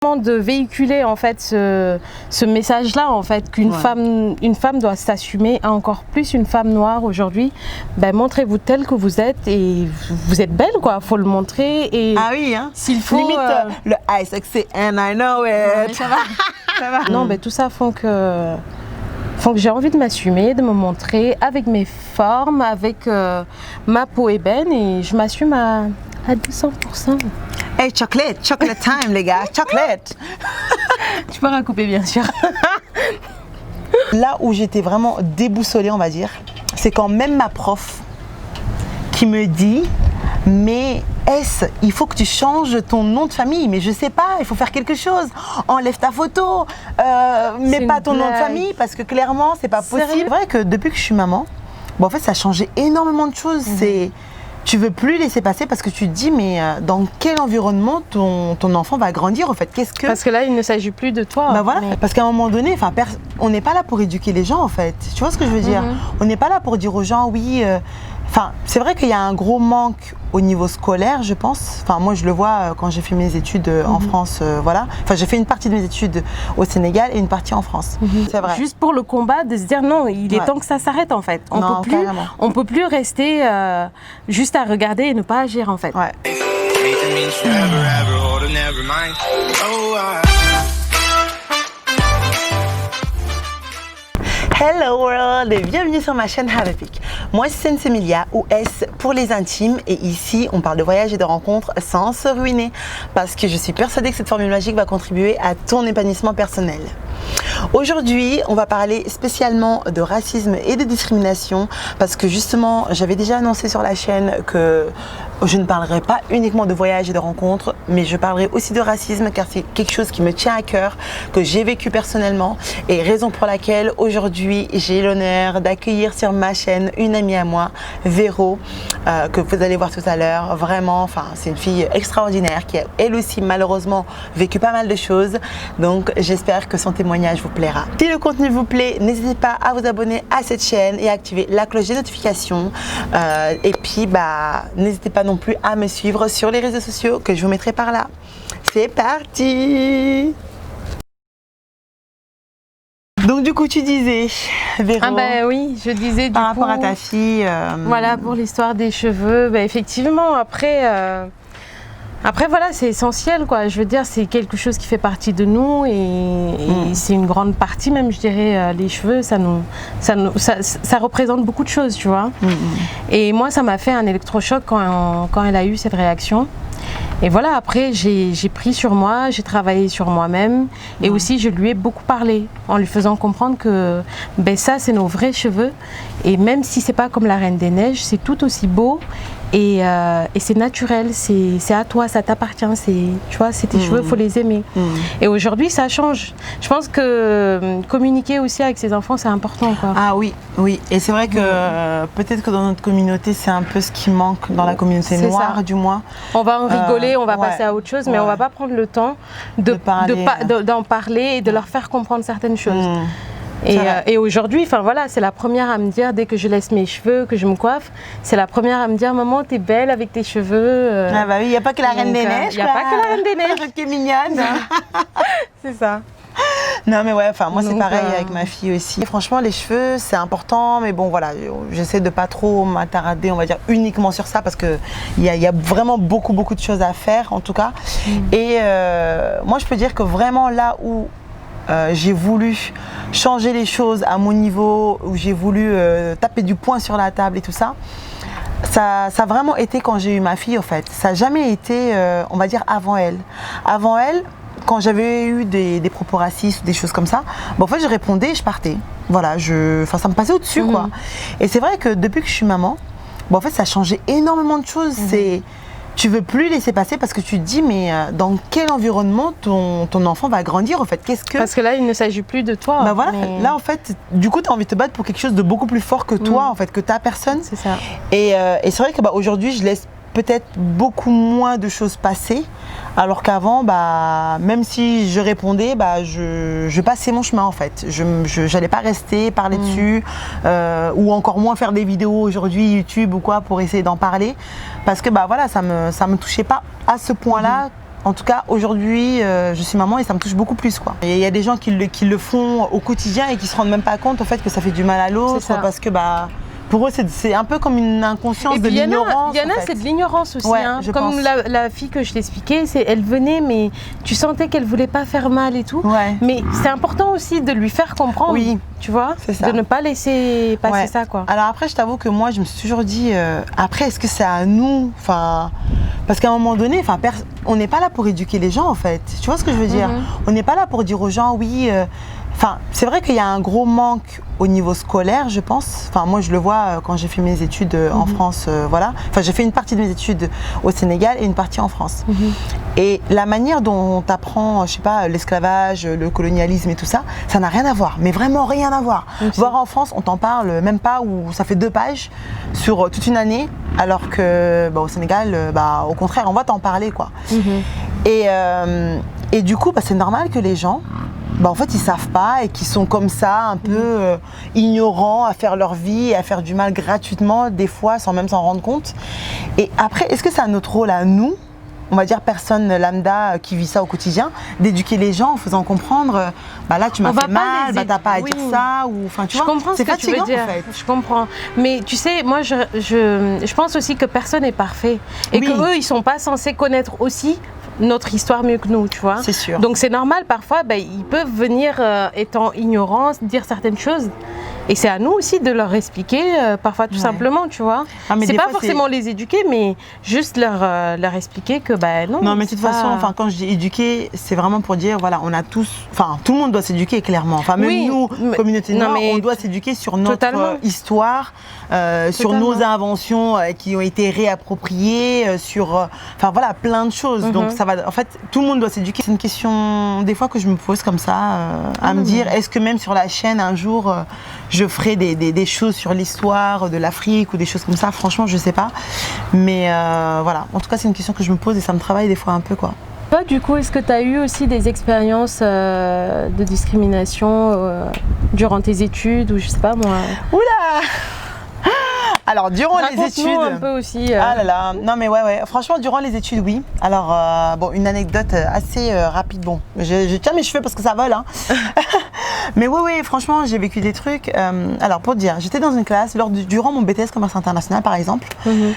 De véhiculer en fait ce message-là en fait qu'une femme doit s'assumer, encore plus une femme noire aujourd'hui. Ben, montrez-vous telle que vous êtes et vous êtes belle quoi, faut le montrer et ah oui hein. S'il faut limite le I sexy and I know it. Ça va. Ça va. Non ben tout ça font que j'ai envie de m'assumer, de me montrer avec mes formes, avec ma peau ébène et je m'assume à 200%. Hey, chocolate time les gars, chocolate. Tu peux recouper bien sûr. Là où j'étais vraiment déboussolée, on va dire, c'est quand même ma prof qui me dit mais il faut que tu changes ton nom de famille, mais je sais pas, il faut faire quelque chose, enlève ta photo, mets pas ton nom de famille parce que clairement c'est pas possible. C'est vrai que depuis que je suis maman, bon, en fait ça a changé énormément de choses. Tu veux plus laisser passer parce que tu te dis mais dans quel environnement ton enfant va grandir en fait, Parce que là il ne s'agit plus de toi. Bah voilà, parce qu'à un moment donné, on n'est pas là pour éduquer les gens en fait. Tu vois ce que je veux dire? On n'est pas là pour dire aux gens oui. C'est vrai qu'il y a un gros manque au niveau scolaire, je pense. Enfin, moi, je le vois quand j'ai fait mes études en France, voilà. Enfin, j'ai fait une partie de mes études au Sénégal et une partie en France. C'est vrai. Juste pour le combat, de se dire non, il est temps que ça s'arrête en fait. On peut plus rester juste à regarder et ne pas agir en fait. Ouais. Hello world et bienvenue sur ma chaîne Have a Pic. Moi c'est Sensemilia ou S pour les intimes et ici on parle de voyage et de rencontres sans se ruiner parce que je suis persuadée que cette formule magique va contribuer à ton épanouissement personnel. Aujourd'hui, on va parler spécialement de racisme et de discrimination parce que justement, j'avais déjà annoncé sur la chaîne que je ne parlerai pas uniquement de voyage et de rencontres, mais je parlerai aussi de racisme car c'est quelque chose qui me tient à cœur, que j'ai vécu personnellement et raison pour laquelle aujourd'hui, j'ai l'honneur d'accueillir sur ma chaîne une amie à moi, Véro, que vous allez voir tout à l'heure. Vraiment, c'est une fille extraordinaire qui a elle aussi malheureusement vécu pas mal de choses. Donc, j'espère que son témoignage vous plaira. Si le contenu vous plaît, n'hésitez pas à vous abonner à cette chaîne et à activer la cloche des notifications. Et puis, n'hésitez pas non plus à me suivre sur les réseaux sociaux que je vous mettrai par là. C'est parti! Donc du coup tu disais, Véro, oui, je disais par rapport à ta fille. Voilà, pour l'histoire des cheveux, effectivement, après voilà, c'est essentiel quoi. Je veux dire, c'est quelque chose qui fait partie de nous et c'est une grande partie même, je dirais, les cheveux, ça représente beaucoup de choses, tu vois. Et moi, ça m'a fait un électrochoc quand elle a eu cette réaction. Et voilà, après, j'ai pris sur moi, j'ai travaillé sur moi-même et aussi je lui ai beaucoup parlé en lui faisant comprendre que ça, c'est nos vrais cheveux et même si c'est pas comme la Reine des Neiges, c'est tout aussi beau et c'est naturel, c'est à toi, ça t'appartient, tu vois, c'est tes cheveux, il faut les aimer. Et aujourd'hui, ça change. Je pense que communiquer aussi avec ses enfants, c'est important, quoi. Ah oui, oui. Et c'est vrai que peut-être que dans notre communauté, c'est un peu ce qui manque dans la communauté noire, du moins. On va en rigoler, on va passer à autre chose, mais on va pas prendre le temps d'en parler et de leur faire comprendre certaines choses. Et aujourd'hui, voilà, c'est la première à me dire, dès que je laisse mes cheveux, que je me coiffe, c'est la première à me dire, maman, t'es belle avec tes cheveux. Ah bah oui, il n'y a pas que la Reine des Neiges. Il n'y a pas que la Reine des Neiges. Qui est mignonne. C'est ça. Non mais ouais, moi c'est pareil avec ma fille aussi. Et franchement les cheveux c'est important, mais bon voilà, j'essaie de pas trop m'attarder, on va dire uniquement sur ça parce que il y a vraiment beaucoup de choses à faire en tout cas. Et moi je peux dire que vraiment là où j'ai voulu changer les choses à mon niveau, où j'ai voulu taper du poing sur la table et tout ça, ça a vraiment été quand j'ai eu ma fille en fait. Ça n'a jamais été, on va dire, avant elle. Avant elle, quand j'avais eu des propos racistes ou des choses comme ça, en fait je répondais et je partais. Voilà, ça me passait au-dessus quoi. Et c'est vrai que depuis que je suis maman, en fait ça a changé énormément de choses. Tu veux plus laisser passer parce que tu te dis mais dans quel environnement ton enfant va grandir en fait, Parce que là il ne s'agit plus de toi. Voilà, là en fait du coup tu as envie de te battre pour quelque chose de beaucoup plus fort que toi en fait, que ta personne. C'est ça. Et c'est vrai que aujourd'hui je laisse peut-être beaucoup moins de choses passer, alors qu'avant, même si je répondais, je passais mon chemin en fait. Je n'allais pas rester, parler dessus, ou encore moins faire des vidéos aujourd'hui, YouTube ou quoi, pour essayer d'en parler, parce que voilà, ça me touchait pas à ce point-là En tout cas, aujourd'hui, je suis maman et ça me touche beaucoup plus, quoi. Et il y a des gens qui le font au quotidien et qui se rendent même pas compte, au fait, que ça fait du mal à l'autre, parce que, pour eux, c'est un peu comme une inconscience de l'ignorance. Il y en a, c'est de l'ignorance aussi. Ouais, comme la fille que je t'expliquais, elle venait, mais tu sentais qu'elle voulait pas faire mal et tout. Ouais. Mais c'est important aussi de lui faire comprendre, tu vois, de ne pas laisser passer ça, quoi. Alors après, je t'avoue que moi, je me suis toujours dit, après, est-ce que c'est à nous, parce qu'à un moment donné, on n'est pas là pour éduquer les gens, en fait. Tu vois ce que je veux dire? On n'est pas là pour dire aux gens, oui. C'est vrai qu'il y a un gros manque au niveau scolaire, je pense. Moi, je le vois quand j'ai fait mes études en France, voilà. J'ai fait une partie de mes études au Sénégal et une partie en France. Et la manière dont on apprend, je sais pas, l'esclavage, le colonialisme et tout ça, ça n'a rien à voir, mais vraiment rien à voir. Voir en France, on t'en parle même pas, ou ça fait 2 pages sur toute une année, alors que au Sénégal, au contraire, on va t'en parler, quoi. Et du coup, c'est normal que les gens, en fait, ils savent pas et qu'ils sont comme ça, un peu ignorants à faire leur vie et à faire du mal gratuitement, des fois, sans même s'en rendre compte. Et après, est-ce que c'est à notre rôle à nous, on va dire personne lambda qui vit ça au quotidien, d'éduquer les gens en faisant comprendre, là tu m'as fait mal, t'as pas à dire ça, ou tu vois, c'est fatigant, en fait. Je comprends. Mais tu sais, moi je pense aussi que personne n'est parfait et que eux ils sont pas censés connaître aussi notre histoire mieux que nous, tu vois. C'est sûr. Donc c'est normal, parfois ils peuvent venir étant ignorants, dire certaines choses. Et c'est à nous aussi de leur expliquer, parfois tout simplement, tu vois. C'est pas forcément les éduquer, mais juste leur expliquer que non. Non, mais de toute façon, quand je dis éduquer, c'est vraiment pour dire, voilà, on a tous, tout le monde doit s'éduquer clairement. Même nous, communauté noire, on doit s'éduquer sur notre histoire, sur nos inventions qui ont été réappropriées, sur, voilà, plein de choses. Donc ça va, en fait, tout le monde doit s'éduquer. C'est une question, des fois, que je me pose comme ça, à me dire, est-ce que même sur la chaîne, un jour, je ferai des choses sur l'histoire de l'Afrique ou des choses comme ça, franchement je sais pas, mais voilà, en tout cas c'est une question que je me pose et ça me travaille des fois un peu, quoi. Toi du coup, est-ce que tu as eu aussi des expériences de discrimination durant tes études ou je sais pas moi? Oula! Alors, durant les études. Un peu aussi. Ah là là, non mais ouais. Franchement, durant les études, oui. Alors, une anecdote assez rapide. Bon, je tiens mes cheveux parce que ça vole, hein. Mais oui, franchement, j'ai vécu des trucs. Alors, pour te dire, j'étais dans une classe, durant mon BTS Commerce International, par exemple.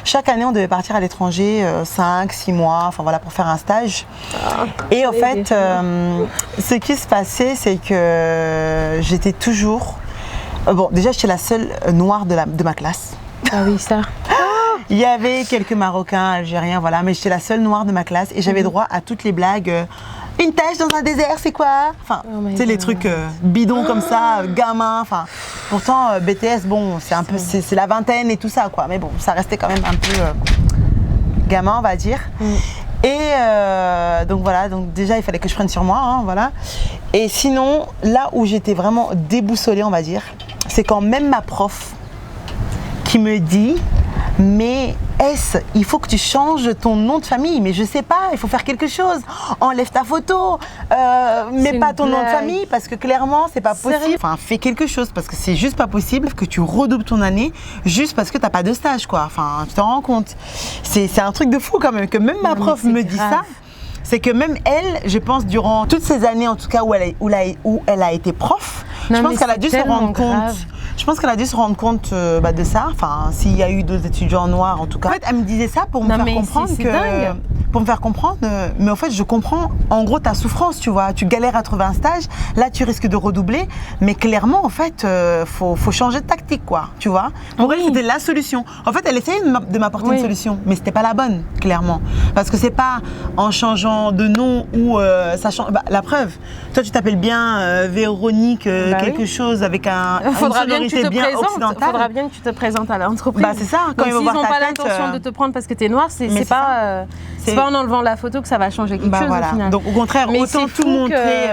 Chaque année, on devait partir à l'étranger 5-6 mois, voilà, pour faire un stage. Et au fait, ce qui se passait, c'est que j'étais toujours. Déjà, j'étais la seule noire de ma classe. Ah oui, ça. Il y avait quelques Marocains, Algériens, voilà, mais j'étais la seule noire de ma classe et j'avais droit à toutes les blagues. Une tâche dans un désert, c'est quoi? Tu sais, les trucs bidons comme ça, gamins. Pourtant, BTS, c'est un peu, c'est la vingtaine et tout ça, quoi. Mais bon, ça restait quand même un peu gamin, on va dire. Et donc voilà, déjà il fallait que je prenne sur moi, hein, voilà. Et sinon, là où j'étais vraiment déboussolée, on va dire, c'est quand même ma prof qui me dit, mais il faut que tu changes ton nom de famille, mais je sais pas, il faut faire quelque chose, enlève ta photo, mets pas ton nom de famille parce que clairement c'est pas possible. Fais quelque chose parce que c'est juste pas possible que tu redoubles ton année juste parce que t'as pas de stage, quoi. Tu t'en rends compte. C'est un truc de fou quand même, que même ma prof me dit ça. C'est que même elle, je pense, durant toutes ces années en tout cas où elle a été prof, je pense qu'elle a dû se rendre compte. Je pense qu'elle a dû se rendre compte de ça. S'il y a eu d'autres étudiants noirs, en tout cas. En fait, elle me disait ça pour me faire comprendre que. Pour me faire comprendre, mais en fait, je comprends en gros ta souffrance, tu vois. Tu galères à trouver un stage, là, tu risques de redoubler, mais clairement, en fait, faut changer de tactique, quoi, tu vois. Pour elle, c'était la solution. En fait, elle essayait de m'apporter une solution, mais c'était pas la bonne, clairement. Parce que c'est pas en changeant de nom ou ça change. La preuve, toi, tu t'appelles bien Véronique quelque chose avec une sonorité bien occidentale. Faudra bien que tu te présentes à l'entreprise. C'est ça. Quand ils n'ont pas l'intention de te prendre parce que tu es noire, c'est pas en enlevant la photo que ça va changer quelque chose au final. Donc au contraire, autant tout montrer,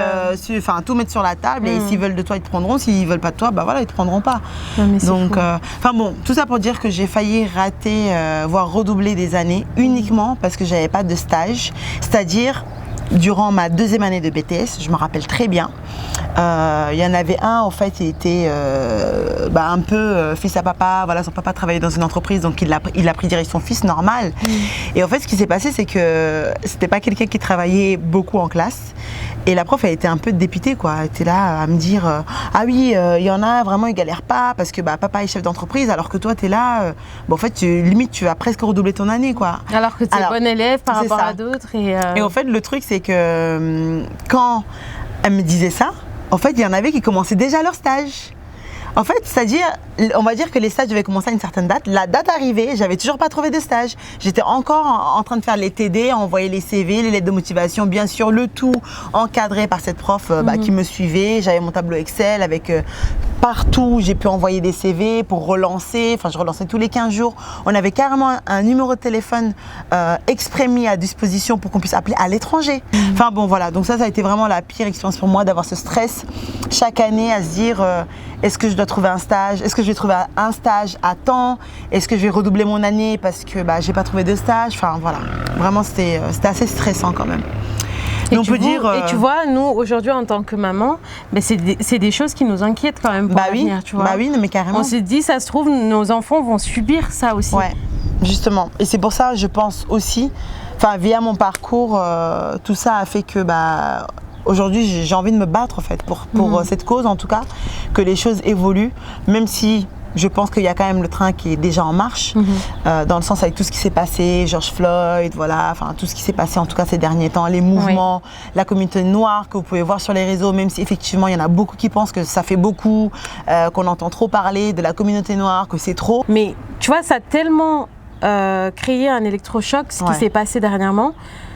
tout mettre sur la table et s'ils veulent de toi, ils te prendront. S'ils veulent pas de toi, ils te prendront pas. Donc, tout ça pour dire que j'ai failli rater, voire redoubler des années uniquement parce que j'avais pas de stage. C'est-à-dire durant ma 2e année de BTS, je me rappelle très bien. Il y en avait un, en fait, il était un peu fils à papa. Voilà, son papa travaillait dans une entreprise, donc il a pris direct son fils, normal. Et en fait, ce qui s'est passé, c'est que c'était pas quelqu'un qui travaillait beaucoup en classe. Et la prof, elle était un peu dépitée, quoi. Elle était là à me dire ah oui, il y en a vraiment, ils galèrent pas parce que papa est chef d'entreprise, alors que toi, tu es là. En fait, limite, tu vas presque redoubler ton année, quoi. Alors que tu es bon élève par rapport à d'autres. Et en fait, le truc, c'est que quand elle me disait ça, en fait, il y en avait qui commençaient déjà leur stage. En fait, c'est-à-dire, on va dire que les stages devaient commencer à une certaine date. La date arrivait, j'avais toujours pas trouvé de stage. J'étais encore en train de faire les TD, envoyer les CV, les lettres de motivation, bien sûr, le tout encadré par cette prof qui me suivait. J'avais mon tableau Excel avec partout, j'ai pu envoyer des CV pour relancer. Enfin, je relançais tous les 15 jours. On avait carrément un numéro de téléphone exprès mis à disposition pour qu'on puisse appeler à l'étranger. Enfin bon, voilà. Donc ça a été vraiment la pire expérience pour moi d'avoir ce stress chaque année à se dire est-ce que je dois trouver un stage? Est-ce que je vais trouver un stage à temps? Est-ce que je vais redoubler mon année parce que j'ai pas trouvé de stage? Enfin voilà, vraiment c'était assez stressant quand même. Et tu vois, nous aujourd'hui en tant que maman, c'est des choses qui nous inquiètent quand même pour l'avenir, tu vois. Bah oui, mais carrément. On s'est dit, ça se trouve, nos enfants vont subir ça aussi. Ouais, justement. Et c'est pour ça, je pense aussi, via mon parcours, tout ça a fait que aujourd'hui, j'ai envie de me battre en fait pour cette cause en tout cas, que les choses évoluent, même si je pense qu'il y a quand même le train qui est déjà en marche, dans le sens avec tout ce qui s'est passé, George Floyd, voilà, tout ce qui s'est passé en tout cas ces derniers temps, les mouvements, la communauté noire que vous pouvez voir sur les réseaux, même si effectivement il y en a beaucoup qui pensent que ça fait beaucoup, qu'on entend trop parler de la communauté noire, que c'est trop. Mais tu vois, ça a tellement créé un électrochoc, ce qui s'est passé dernièrement.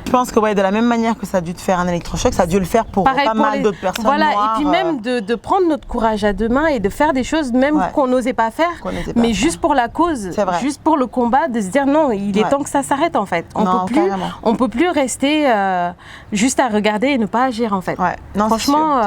Je pense que de la même manière que ça a dû te faire un électrochoc, ça a dû le faire pour pas mal d'autres personnes noires. Et puis même de prendre notre courage à deux mains et de faire des choses même qu'on n'osait pas faire, mais juste pour la cause, juste pour le combat, de se dire non, il est temps que ça s'arrête en fait. On peut plus rester juste à regarder et ne pas agir en fait. Non, franchement,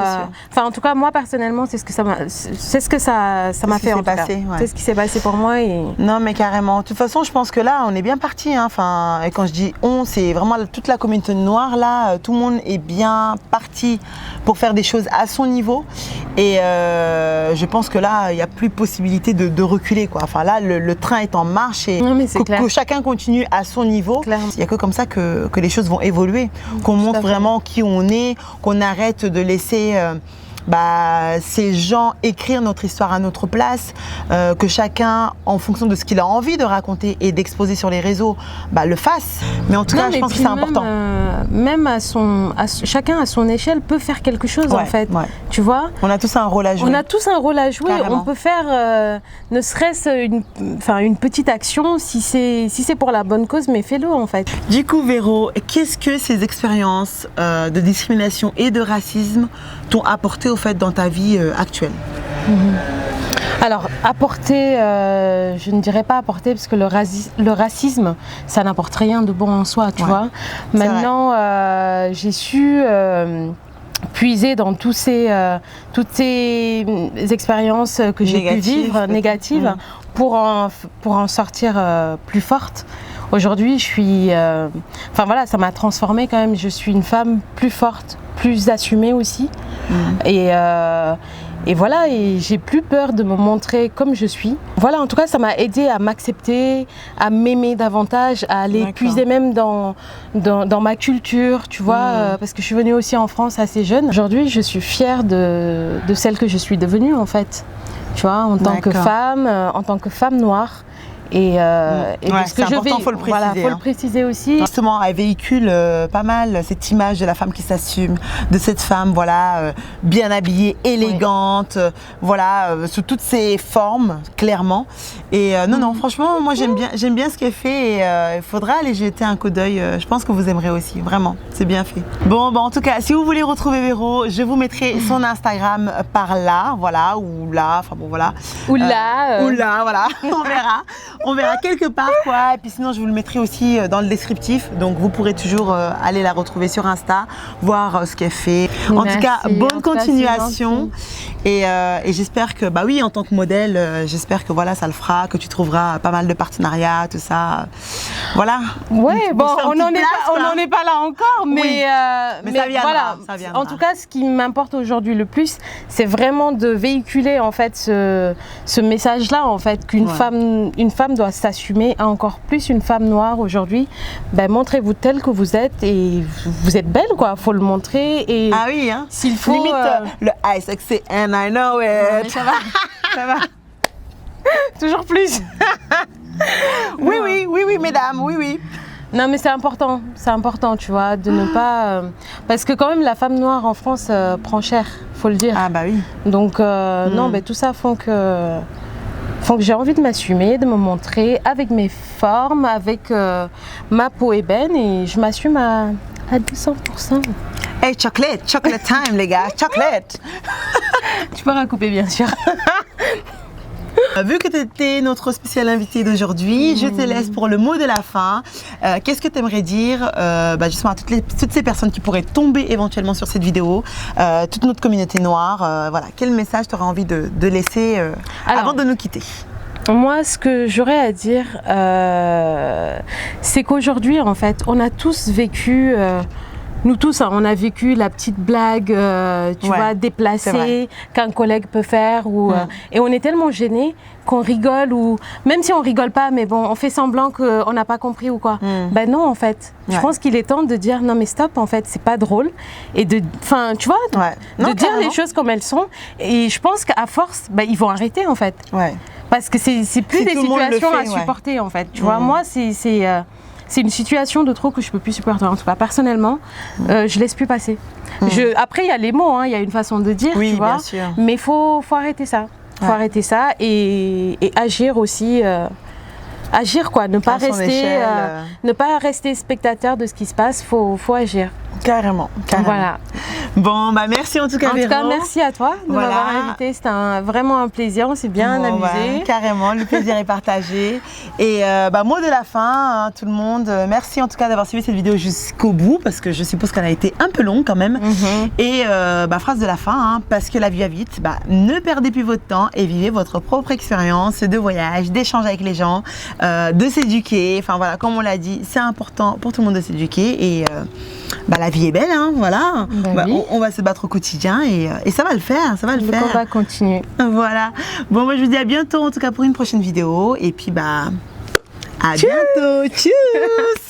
en tout cas moi personnellement, c'est ce que ça m'a fait en tout cas. C'est ce qui s'est passé pour moi. Non mais carrément. De toute façon, je pense que là, on est bien parti. Et quand je dis on, c'est vraiment toute la communauté noire là, tout le monde est bien parti pour faire des choses à son niveau et je pense que là il n'y a plus possibilité de reculer quoi. Là le train est en marche et que chacun continue à son niveau. Il n'y a que comme ça que les choses vont évoluer, qu'on montre vraiment qui on est, qu'on arrête de laisser ces gens écrire notre histoire à notre place, que chacun, en fonction de ce qu'il a envie de raconter et d'exposer sur les réseaux, le fasse. Mais en tout cas, je pense que c'est important. Même chacun à son échelle peut faire quelque chose en fait. Tu vois, on a tous un rôle à jouer. On peut faire ne serait-ce une petite action si c'est pour la bonne cause, mais fais-le en fait. Du coup, Véro, qu'est-ce que ces expériences de discrimination et de racisme t'ont apporté au fait dans ta vie actuelle? Alors, apporter, je ne dirais pas apporter parce que le racisme, ça n'apporte rien de bon en soi, tu vois. Maintenant, j'ai su puiser dans toutes ces expériences que j'ai pu vivre, négatives, pour en sortir plus forte. Aujourd'hui, je suis... ça m'a transformée quand même. Je suis une femme plus forte, plus assumée aussi. Et voilà, et j'ai plus peur de me montrer comme je suis. Voilà, en tout cas, ça m'a aidé à m'accepter, à m'aimer davantage, à aller puiser même dans ma culture, tu vois, parce que je suis venue aussi en France assez jeune. Aujourd'hui, je suis fière de celle que je suis devenue, en fait. Tu vois, en tant que femme noire. Et ce que je vais, faut le préciser, faut le préciser aussi. Justement, elle véhicule pas mal cette image de la femme qui s'assume, de cette femme bien habillée, élégante, sous toutes ses formes, clairement. Et non, franchement, moi j'aime bien ce qu'elle fait et il faudra aller jeter un coup d'œil. Je pense que vous aimerez aussi, vraiment, c'est bien fait. Bon, en tout cas, si vous voulez retrouver Véro, je vous mettrai son Instagram par là, ou là, Ou là, voilà, on verra. on verra quelque part quoi. Et puis sinon, je vous le mettrai aussi dans le descriptif. Donc vous pourrez toujours aller la retrouver sur Insta, voir ce qu'elle fait. En tout cas, bonne continuation. Et j'espère que, bah oui, en tant que modèle, j'espère que voilà, ça le fera, que tu trouveras pas mal de partenariats, tout ça. Voilà. Ouais, bon, on n'en est pas là encore, mais, oui. Mais ça viendra, voilà. Ça viendra. En tout cas, ce qui m'importe aujourd'hui le plus, c'est vraiment de véhiculer en fait ce message-là, en fait, qu'une femme doit s'assumer, encore plus une femme noire aujourd'hui. Ben, montrez-vous telle que vous êtes et vous êtes belle, quoi. Faut le montrer et ah oui, hein. S'il faut. Limite le I sexy and I know it. Ça va, ça va. Toujours plus. oui, mesdames, oui. Non, mais c'est important, tu vois, de ne pas... parce que quand même, la femme noire en France prend cher, faut le dire. Ah bah oui. Donc, non, mais tout ça font que j'ai envie de m'assumer, de me montrer avec mes formes, avec ma peau ébène, et je m'assume à 200%. Hey, chocolate time, les gars, chocolate. Tu peux recouper, bien sûr. Vu que tu étais notre spéciale invitée d'aujourd'hui, je te laisse pour le mot de la fin. Qu'est-ce que tu aimerais dire justement à toutes ces personnes qui pourraient tomber éventuellement sur cette vidéo, toute notre communauté noire, voilà, quel message tu aurais envie de laisser avant de nous quitter? Moi, ce que j'aurais à dire, c'est qu'aujourd'hui, en fait, on a tous vécu... nous tous, on a vécu la petite blague, tu vois, déplacée qu'un collègue peut faire. Et on est tellement gênés qu'on rigole ou même si on rigole pas, mais bon, on fait semblant qu'on n'a pas compris ou quoi. Ben non, en fait. Je pense qu'il est temps de dire non mais stop, en fait, c'est pas drôle. Et enfin, tu vois, de dire les choses comme elles sont. Et je pense qu'à force, ils vont arrêter en fait. Parce que c'est plus des situations à supporter en fait. Tu vois, moi, c'est une situation de trop que je peux plus supporter. En tout cas, personnellement, je laisse plus passer. Après, il y a les mots, il y a une façon de dire, tu vois. Bien sûr. Mais faut arrêter ça. Faut arrêter ça et agir aussi. Agir quoi, ne pas rester spectateur de ce qui se passe. Faut agir. Carrément. Voilà. Bon, merci en tout cas, Véro. En tout cas, merci à toi de m'avoir invité. C'était vraiment un plaisir. On s'est bien amusé. Carrément, le plaisir est partagé. Et mot de la fin, tout le monde. Merci en tout cas d'avoir suivi cette vidéo jusqu'au bout parce que je suppose qu'elle a été un peu longue quand même. Et phrase de la fin, parce que la vie va vite. Ne perdez plus votre temps et vivez votre propre expérience de voyage, d'échange avec les gens, de s'éduquer. Enfin voilà, comme on l'a dit, c'est important pour tout le monde de s'éduquer et la vie est belle, voilà. On va se battre au quotidien et ça va le faire, On va continuer. Voilà. Bon, moi je vous dis à bientôt en tout cas pour une prochaine vidéo et puis à bientôt. Tchuss.